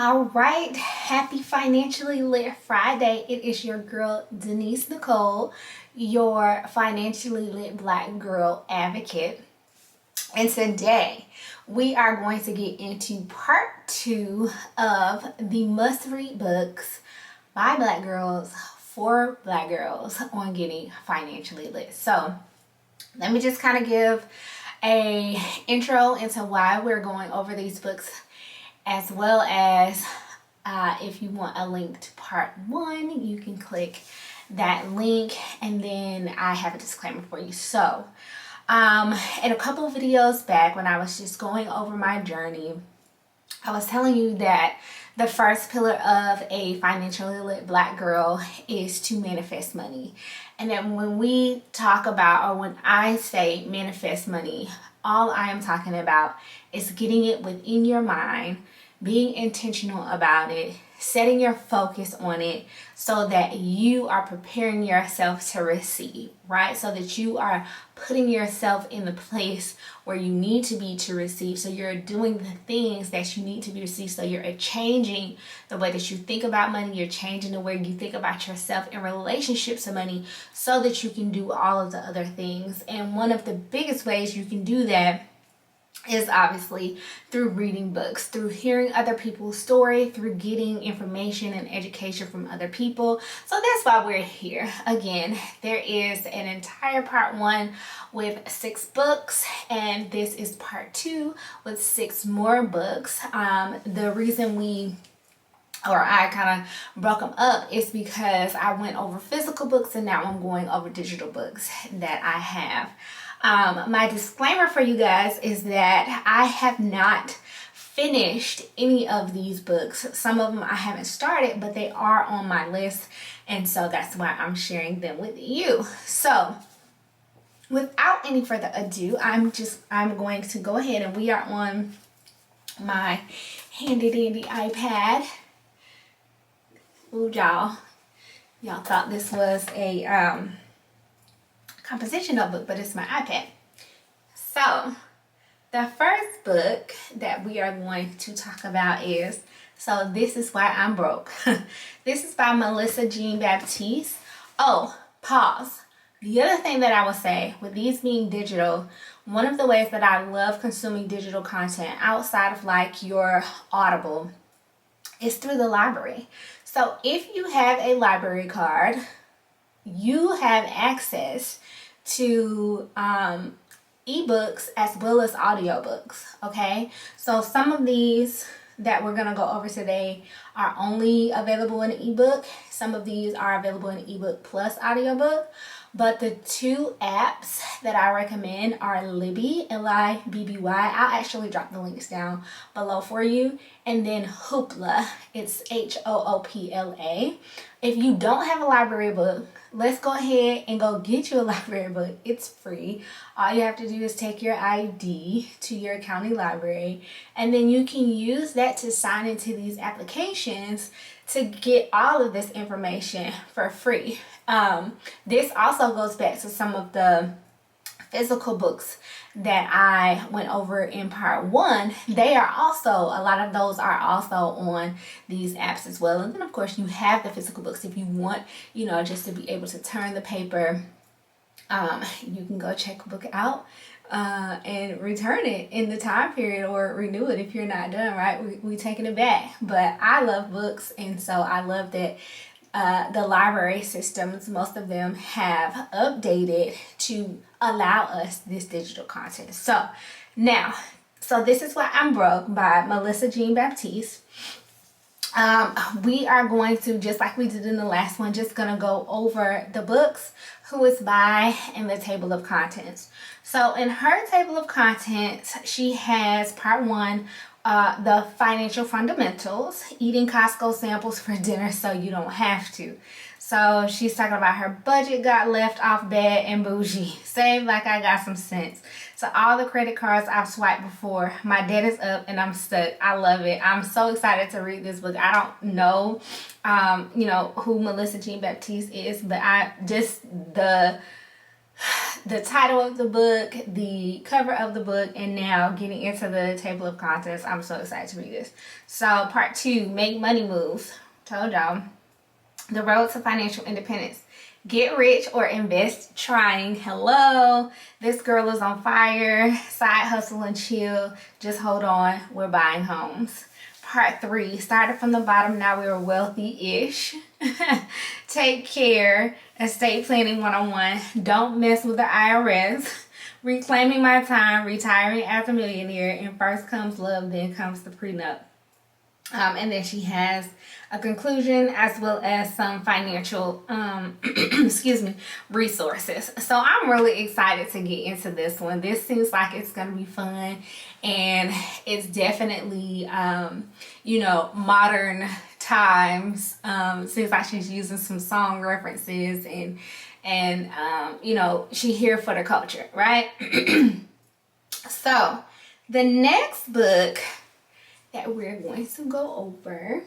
All right, happy Financially Lit Friday. It is your girl Denise Nicole, your financially lit black girl advocate. And today we are going to get into part two of the must read books by black girls for black girls on getting financially lit. So let me just kind of give a intro into why we're going over these books, as well as if you want a link to part one, you can click that link, and then I have a disclaimer for you. So in a couple of videos back, when I was just going over my journey, I was telling you that the first pillar of a financially lit black girl is to manifest money. And then when we talk about, or when I say manifest money, all I am talking about is getting it within your mind, being intentional about it, setting your focus on it so that you are preparing yourself to receive, right? So that you are putting yourself in the place where you need to be to receive. So you're doing the things that you need to be received. So you're changing the way that you think about money. You're changing the way you think about yourself in relationships to money so that you can do all of the other things. And one of the biggest ways you can do that is obviously through reading books, through hearing other people's story, through getting information and education from other people. So that's why we're here. Again, there is an entire part one with 6 books, and this is part 2 with 6 more books. The reason I kind of broke them up is because I went over physical books and now I'm going over digital books that I have. My disclaimer for you guys is that I have not finished any of these books. Some of them I haven't started, but they are on my list, and so that's why I'm sharing them with you. So without any further ado, I'm going to go ahead, and we are on my handy dandy iPad. Ooh, y'all thought this was a composition notebook, but it's my iPad. So the first book that we are going to talk about is So This Is Why I'm Broke. This is by Melissa Jean Baptiste. Oh, pause. The other thing that I would say with these being digital, one of the ways that I love consuming digital content outside of like your Audible is through the library. So if you have a library card, you have access to ebooks as well as audiobooks. Okay, so some of these that we're gonna go over today are only available in an ebook. Some of these are available in ebook plus audiobook. But the 2 apps that I recommend are Libby, Libby. I'll actually drop the links down below for you. And then Hoopla, it's Hoopla. If you don't have a library book, let's go ahead and go get you a library book. It's free. All you have to do is take your ID to your county library, and then you can use that to sign into these applications to get all of this information for free. This also goes back to some of the physical books that I went over in part 1. They are also, a lot of those are also on these apps as well. And then of course you have the physical books if you want, just to be able to turn the paper. You can go check a book out and return it in the time period, or renew it if you're not done, right? We taking it back. But I love books, and so I love that the library systems, most of them have updated to allow us this digital content. So This Is Why I'm Broke by Melissa Jean Baptiste. We are going to, just like we did in the last one, just gonna go over the books, who it's by, and the table of contents. So in her table of contents, she has part 1, the financial fundamentals, eating Costco samples for dinner so you don't have to. So she's talking about her budget got left off bad and bougie. Save like I got some sense. So all the credit cards I've swiped before, my debt is up and I'm stuck. I love it. I'm so excited to read this book. I don't know, who Melissa Jean Baptiste is, but the title of the book, the cover of the book, and now getting into the table of contents. I'm so excited to read this. So part 2, make money moves. Told y'all. The road to financial independence. Get rich or invest trying. Hello. This girl is on fire. Side hustle and chill. Just hold on. We're buying homes. Part 3, started from the bottom, now we're wealthy-ish. Take care. Estate planning 101. Don't mess with the IRS. Reclaiming my time. Retiring as a millionaire. And first comes love, then comes the prenup. And then she has a conclusion as well as some financial resources. So I'm really excited to get into this one. This seems like it's going to be fun, and it's definitely modern times. Seems like she's using some song references, and she here for the culture, right? So the next book that we're going to go over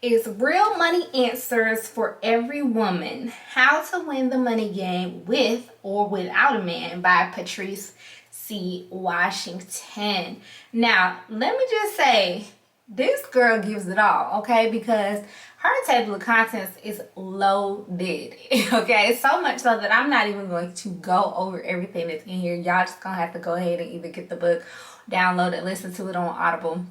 is Real Money Answers for Every Woman: How to Win the Money Game with or Without a Man by Patrice C. Washington. Now, let me just say, this girl gives it all, okay? Because her table of contents is loaded, okay? So much so that I'm not even going to go over everything that's in here. Y'all just gonna have to go ahead and either get the book, download it, listen to it on Audible,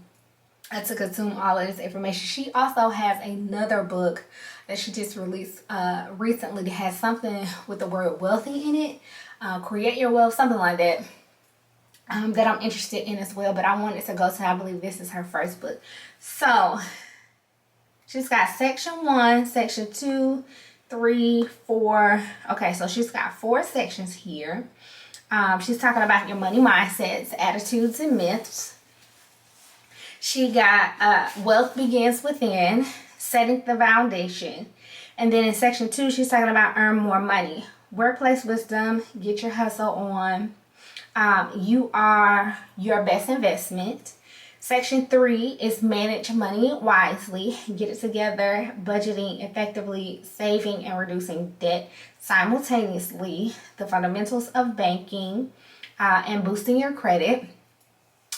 to consume all of this information. She also has another book that she just released recently that has something with the word wealthy in it. Create Your Wealth, something like that. That I'm interested in as well, but I wanted to go to, I believe this is her first book. So she's got section 1, section 2, 3, 4. Okay, so she's got 4 sections here. She's talking about your money mindsets, attitudes, and myths. She got Wealth Begins Within, setting the foundation. And then in section 2, she's talking about earn more money, workplace wisdom, get your hustle on. You are your best investment. Section 3 is manage money wisely, get it together, budgeting effectively, saving and reducing debt simultaneously, the fundamentals of banking, and boosting your credit.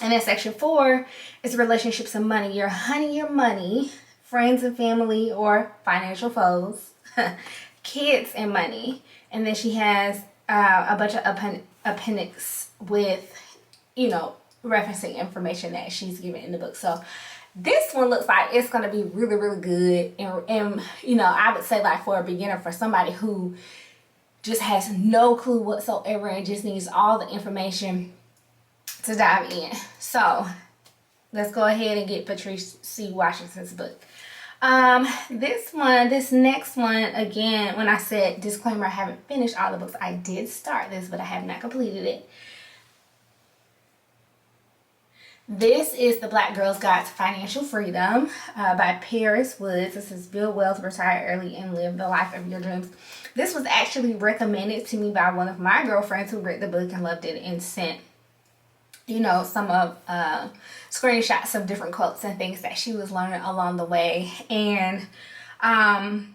And then section 4 is relationships and money. Your honey, your money, friends and family or financial foes, kids and money. And then she has a bunch of appendix with, referencing information that she's given in the book. So this one looks like it's going to be really, really good. And I would say, like, for a beginner, for somebody who just has no clue whatsoever and just needs all the information to dive in. So let's go ahead and get Patrice C. Washington's book. This next one, again, when I said disclaimer, I haven't finished all the books. I did start this, but I have not completed it. This is The Black Girl's Guide to Financial Freedom by Paris Woods. This is Build Wealth, Retire Early, and Live the Life of Your Dreams. This was actually recommended to me by one of my girlfriends who read the book and loved it and sent, some of screenshots of different quotes and things that she was learning along the way. And I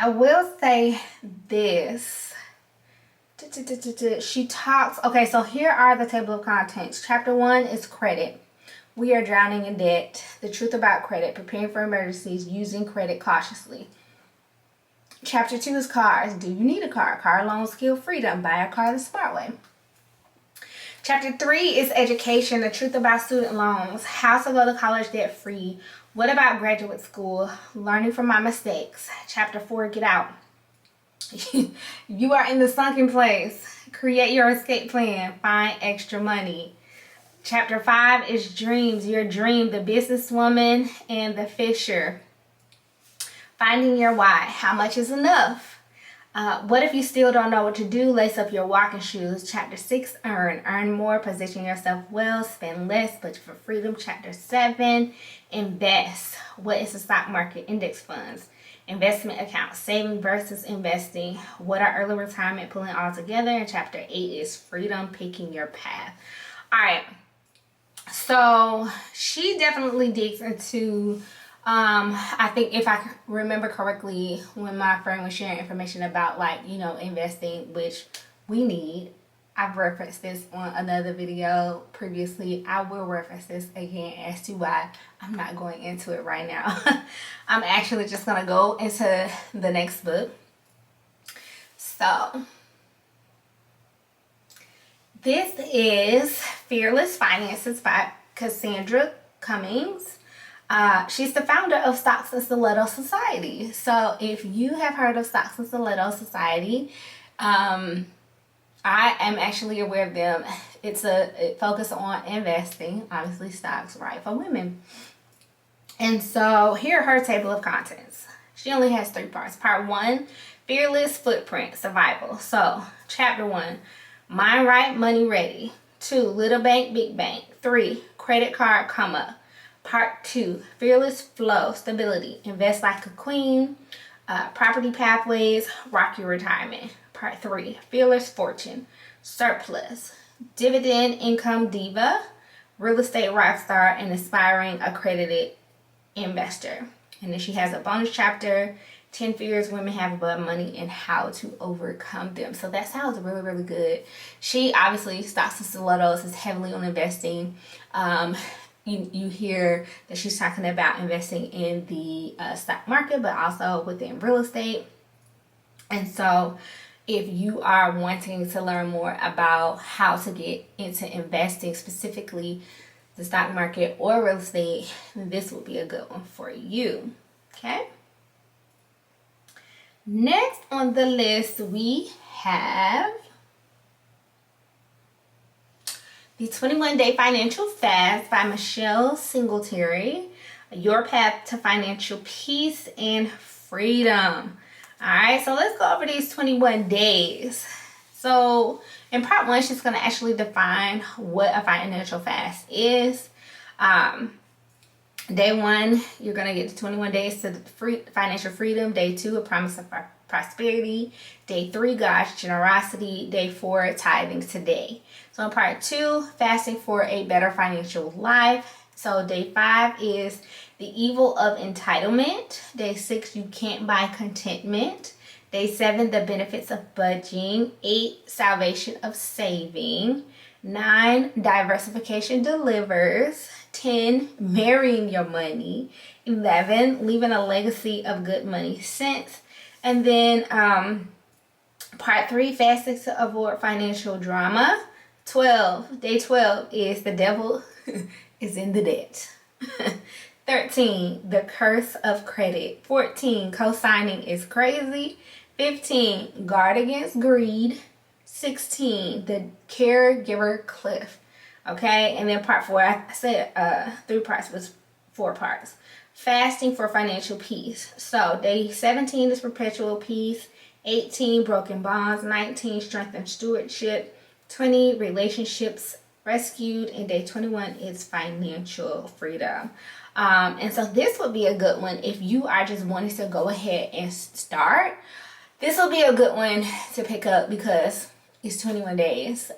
will say this. She talks, okay, so here are the table of contents. Chapter 1 is credit. We are drowning in debt. The truth about credit. Preparing for emergencies. Using credit cautiously. Chapter 2 is cars. Do you need a car? Car loan skill freedom. Buy a car the smart way. Chapter 3 is education. The truth about student loans. How to go to college debt free. What about graduate school? Learning from my mistakes. Chapter 4, get out. You are in the sunken place. Create your escape plan. Find extra money. Chapter 5 is dreams. Your dream. The businesswoman and the fisher. Finding your why. How much is enough? What if you still don't know what to do? Lace up your walking shoes. Chapter 6, earn. Earn more. Position yourself well. Spend less. Budget for freedom. Chapter 7, invest. What is the stock market? Index funds. Investment accounts. Saving versus investing. What are early retirement? Pulling all together. And chapter 8 is freedom. Picking your path. All right. So she definitely digs into I think if I remember correctly, when my friend was sharing information about like, you know, investing, which we need, I've referenced this on another video previously. I will reference this again as to why I'm not going into it right now. I'm actually just gonna go into the next book. So this is Fearless Finances by Cassandra Cummings. She's the founder of Stocks and Stiletto Society. So if you have heard of Stocks and Stiletto Society, I am actually aware of them. It focuses on investing, obviously stocks, right, for women. And so here are her table of contents. She only has 3 parts. Part 1, Fearless Footprint Survival. So chapter 1, Mind Right, Money Ready. 2, Little Bank, Big Bank. 3, Credit Card Come Up. Part 2, Fearless Flow, Stability, Invest Like a Queen, Property Pathways, Rock Your Retirement. Part 3, Fearless Fortune, Surplus, Dividend Income Diva, Real Estate Rockstar, and Aspiring Accredited Investor. And then she has a bonus chapter, 10 fears women have above money and how to overcome them. So that sounds really, really good. She obviously, Stocks and Stilettos, is heavily on investing. You hear that she's talking about investing in the stock market, but also within real estate. And so if you are wanting to learn more about how to get into investing, specifically the stock market or real estate, this would be a good one for you. Okay. Next on the list, we have The 21-Day Financial Fast by Michelle Singletary, Your Path to Financial Peace and Freedom. All right, so let's go over these 21 days. So in part 1, she's going to actually define what a financial fast is. Day 1, you're going to get the 21 days to financial freedom. Day 2, a promise of prosperity. Day 3, God's generosity. Day 4, tithing today. So in part 2, fasting for a better financial life. So day 5 is the evil of entitlement. Day 6, you can't buy contentment. Day 7, the benefits of budgeting. 8, salvation of saving. 9, diversification delivers. 10, marrying your money. 11, leaving a legacy of good money sense. And then part 3, fasting to avoid financial drama. 12, day 12 is the devil is in the debt. 13, the curse of credit. 14, co-signing is crazy. 15, guard against greed. 16, the caregiver cliff. Okay, and then part 4, I said 3 parts was 4 parts. Fasting for financial peace. So day 17 is perpetual peace. 18, broken bonds. 19, strength and stewardship. 20, relationships rescued. And day 21 is financial freedom. And so this would be a good one if you are just wanting to go ahead and start. This will be a good one to pick up because it's 21 days.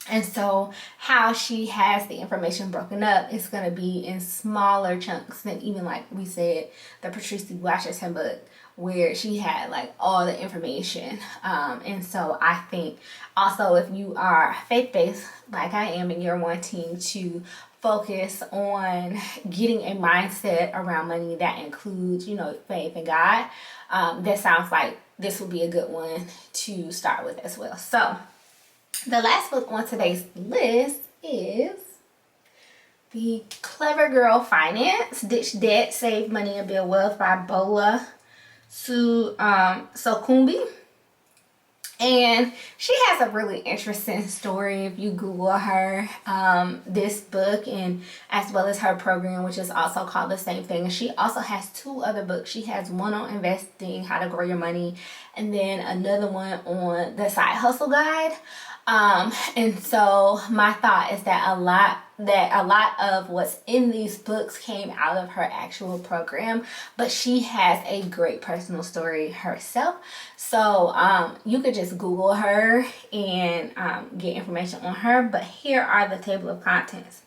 And so how she has the information broken up is going to be in smaller chunks than even like we said, the Patricia Washington book, where she had like all the information. And so I think also if you are faith-based like I am and you're wanting to focus on getting a mindset around money that includes, you know, faith in God, that sounds like this will be a good one to start with as well. So the last book on today's list is The Clever Girl Finance, Ditch Debt, Save Money and Build Wealth by Bola Sokumbi. And she has a really interesting story if you Google her, this book, and as well as her program, which is also called the same thing. And she also has 2 other books. She has one on investing, how to grow your money, and then another one on the side hustle guide. And so my thought is that a lot of what's in these books came out of her actual program, but she has a great personal story herself. So you could just Google her and get information on her. But here are the table of contents.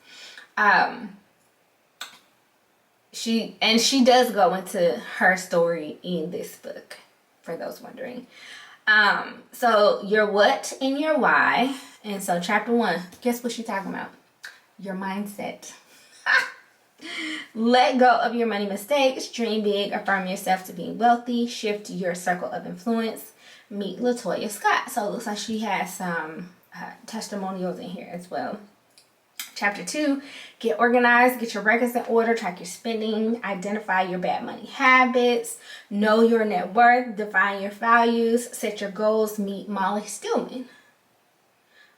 she does go into her story in this book, for those wondering. So your what and your why. And so chapter 1, guess what she's talking about? Your mindset. Let go of your money mistakes, dream big, affirm yourself to being wealthy, shift your circle of influence. Meet Latoya Scott. So it looks like she has some testimonials in here as well. Chapter 2, get organized, get your records in order, track your spending, identify your bad money habits, know your net worth, define your values, set your goals, meet Molly Stillman.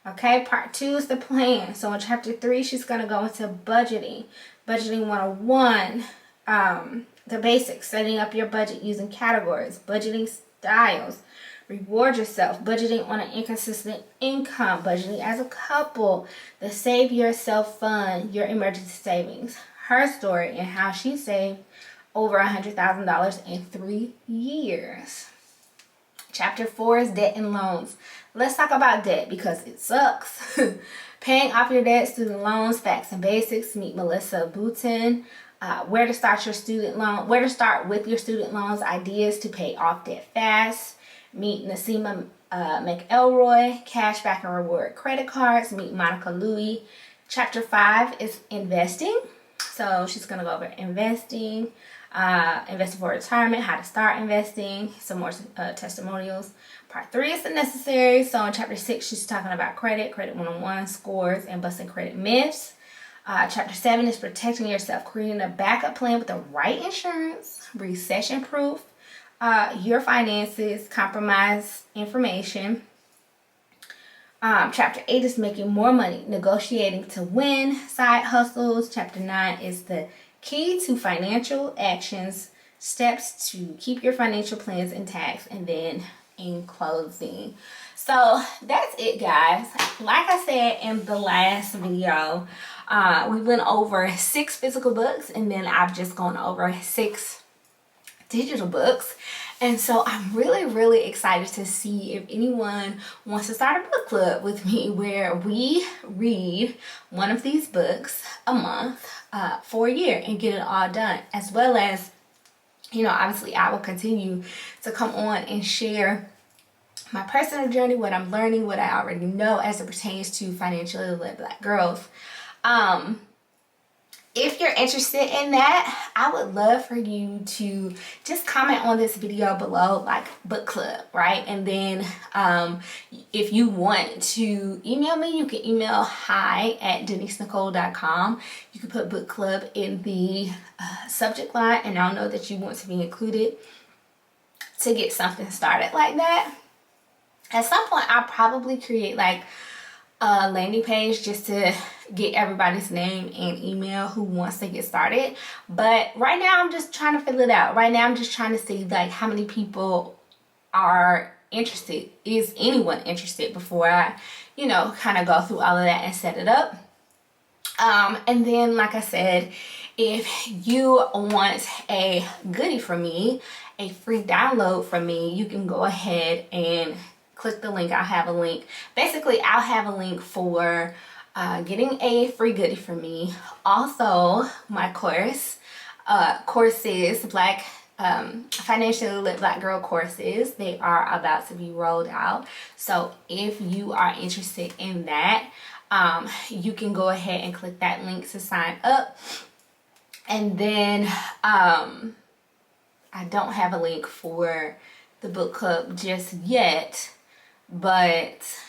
Okay, part 2 is the plan. So in chapter 3, she's going to go into budgeting. Budgeting 101, the basics, setting up your budget using categories, budgeting styles, reward yourself, budgeting on an inconsistent income, budgeting as a couple, the Save Yourself Fund, your emergency savings, her story and how she saved over $100,000 in 3 years. Chapter 4 is debt and loans. Let's talk about debt because it sucks. Paying off your debt, student loans, facts and basics. Meet Melissa Boutin. Where to start with your student loans, ideas to pay off debt fast. Meet Nasima McElroy, cashback and reward credit cards. Meet Monica Louie. Chapter 5 is investing. So she's going to go over investing, investing for retirement, how to start investing, some more testimonials. Part 3 is the necessary. So in chapter 6, she's talking about credit 101, scores, and busting credit myths. Chapter 7 is protecting yourself, creating a backup plan with the right insurance, recession proof, your finances, compromise information. Chapter 8 is making more money, negotiating to win, side hustles. Chapter 9 is the key to financial actions, steps to keep your financial plans intact, and then in closing. So that's it, guys. Like I said in the last video, we went over 6 physical books, and then I've just gone over 6 digital books. And so I'm really excited to see if anyone wants to start a book club with me where we read one of these books a month for a year and get it all done, as well as, you know, obviously I will continue to come on and share my personal journey, what I'm learning, what I already know as it pertains to financially led Black girls. If you're interested in that, I would love for you to just comment on this video below, like book club, right? And then if you want to email me, you can email hi@denisenicole.com. You can put book club in the subject line, and I'll know that you want to be included to get something started like that. At some point, I'll probably create like a landing page just to get everybody's name and email who wants to get started. But right now I'm just trying to fill it out. Right now I'm just trying to see like how many people are interested. Is anyone interested before I, you know, kind of go through all of that and set it up. And then, like I said, if you want a goodie from me, a free download from me, you can go ahead and click the link. I'll have a link. Basically, I'll have a link for getting a free goodie from me. Also, my courses, Black Financially Lit Black Girl courses. They are about to be rolled out. So if you are interested in that, you can go ahead and click that link to sign up. And then I don't have a link for the book club just yet, but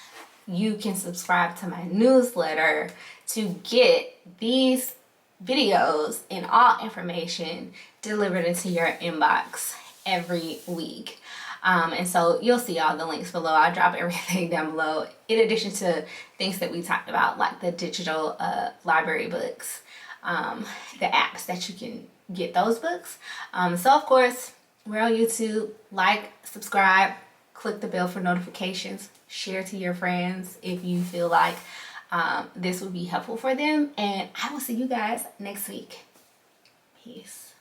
you can subscribe to my newsletter to get these videos and all information delivered into your inbox every week. And so you'll see all the links below. I'll drop everything down below, in addition to things that we talked about, like the digital library books, the apps that you can get those books. So of course, we're on YouTube. Like, subscribe, click the bell for notifications, share to your friends if you feel like this would be helpful for them. And I will see you guys next week. Peace.